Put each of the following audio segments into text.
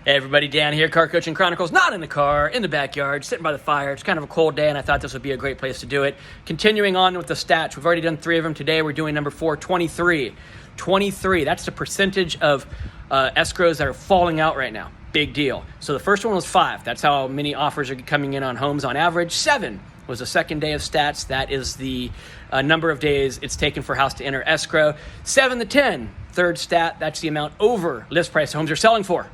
Hey everybody, Dan here, Car Coaching Chronicles, not in the car, in the backyard, sitting by the fire. It's kind of a cold day and I thought this would be a great place to do it. Continuing on with the stats, we've already done 3 of them today. We're doing number 4, 23. 23, that's the percentage of escrows that are falling out right now. Big deal. So the first one was 5. That's how many offers are coming in on homes on average. 7 was the second day of stats. That is the number of days it's taken for a house to enter escrow. 7 to 10, third stat, that's the amount over list price homes are selling for.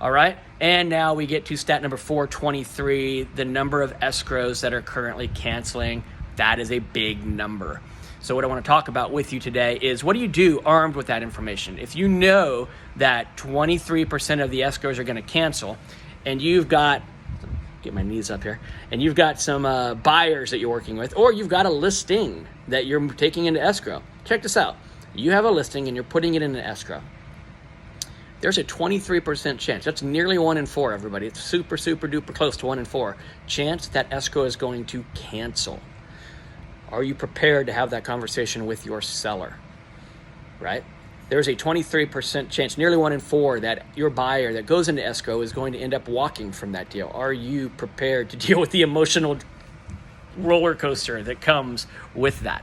All right, and now we get to stat number 423, the number of escrows that are currently canceling. That is a big number. So what I want to talk about with you today is, what do you do armed with that information? If you know that 23% of the escrows are going to cancel, and you've got, get my knees up here, and you've got some buyers that you're working with, or you've got a listing that you're taking into escrow. Check this out. You have a listing and you're putting it into escrow. There's a 23% chance. That's nearly 1 in 4, everybody. It's super, super duper close to 1 in 4 chance that escrow is going to cancel. Are you prepared to have that conversation with your seller, right? There's a 23% chance, nearly 1 in 4, that your buyer that goes into escrow is going to end up walking from that deal. Are you prepared to deal with the emotional roller coaster that comes with that?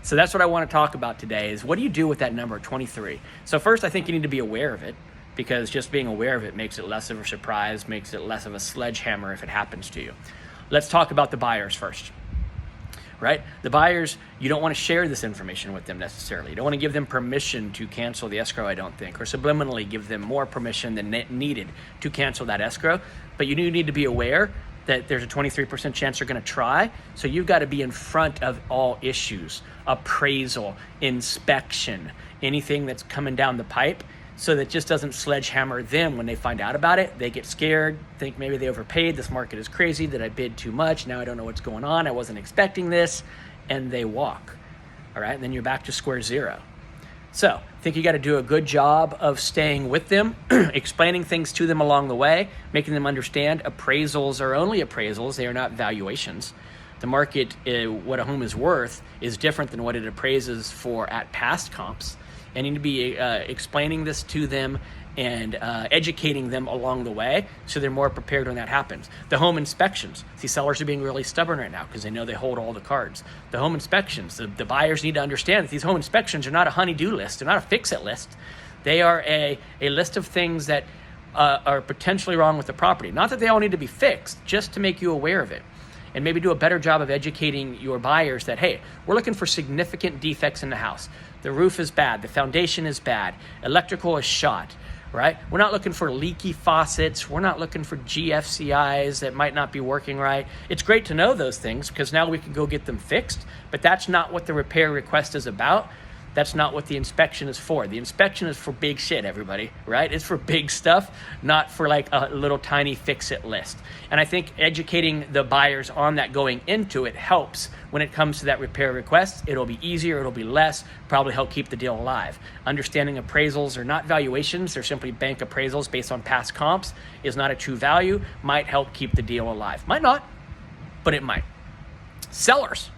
So that's what I want to talk about today, is what do you do with that number, 23? So first, I think you need to be aware of it, because just being aware of it makes it less of a surprise, makes it less of a sledgehammer if it happens to you. Let's talk about the buyers first, right? The buyers, you don't want to share this information with them necessarily. You don't want to give them permission to cancel the escrow, I don't think, or subliminally give them more permission than needed to cancel that escrow. But you do need to be aware that there's a 23% chance they're going to try. So you've got to be in front of all issues, appraisal, inspection, anything that's coming down the pipe, so that just doesn't sledgehammer them when they find out about it. They get scared, think maybe they overpaid, this market is crazy, that I bid too much, now I don't know what's going on, I wasn't expecting this, and they walk. All right, and then you're back to square zero. So I think you got to do a good job of staying with them, explaining things to them along the way, making them understand appraisals are only appraisals, they are not valuations. The market, what a home is worth, is different than what it appraises for at past comps. And you need to be explaining this to them and educating them along the way, so they're more prepared when that happens. The home inspections. See, sellers are being really stubborn right now because they know they hold all the cards. The home inspections, the buyers need to understand that these home inspections are not a honey-do list. They're not a fix-it list. They are a list of things that are potentially wrong with the property. Not that they all need to be fixed, just to make you aware of it. And maybe do a better job of educating your buyers that, hey, we're looking for significant defects in the house. The roof is bad, the foundation is bad, electrical is shot, right? We're not looking for leaky faucets. We're not looking for GFCIs that might not be working right. It's great to know those things because now we can go get them fixed, but that's not what the repair request is about. That's not what the inspection is for. The inspection is for big shit, everybody, right? It's for big stuff, not for like a little tiny fix-it list. And I think educating the buyers on that going into it helps when it comes to that repair request. It'll be easier, it'll be less, probably help keep the deal alive. Understanding appraisals are not valuations, they're simply bank appraisals based on past comps, is not a true value, might help keep the deal alive. Might not, but it might. Sellers.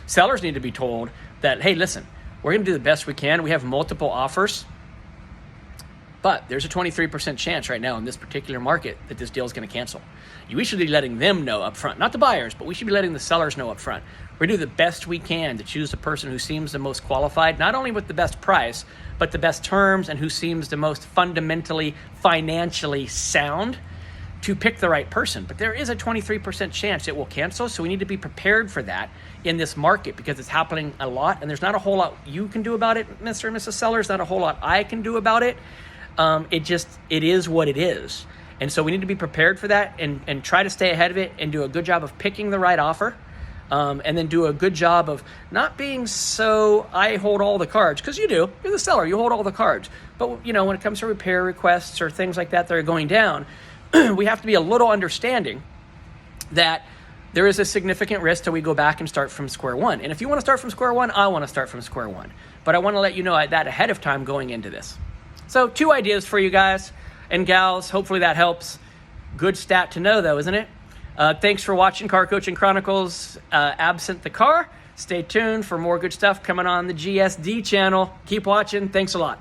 Sellers need to be told that, hey, listen, we're going to do the best we can. We have multiple offers, but there's a 23% chance right now in this particular market that this deal is going to cancel. We should be letting them know up front, not the buyers, but we should be letting the sellers know up front. We're going to do the best we can to choose the person who seems the most qualified, not only with the best price, but the best terms, and who seems the most fundamentally, financially sound, to pick the right person. But there is a 23% chance it will cancel, so we need to be prepared for that in this market, because it's happening a lot, and there's not a whole lot you can do about it, Mr. and Mrs. Sellers, not a whole lot I can do about it. It is what it is. And so we need to be prepared for that and try to stay ahead of it and do a good job of picking the right offer, and then do a good job of not being so, I hold all the cards, because you do, you're the seller, you hold all the cards. But you know, when it comes to repair requests or things like that that are going down, we have to be a little understanding that there is a significant risk till we go back and start from square one. And if you want to start from square one, I want to start from square one. But I want to let you know that ahead of time going into this. So 2 ideas for you guys and gals. Hopefully that helps. Good stat to know though, isn't it? Thanks for watching Car Coaching Chronicles, absent the car. Stay tuned for more good stuff coming on the GSD channel. Keep watching. Thanks a lot.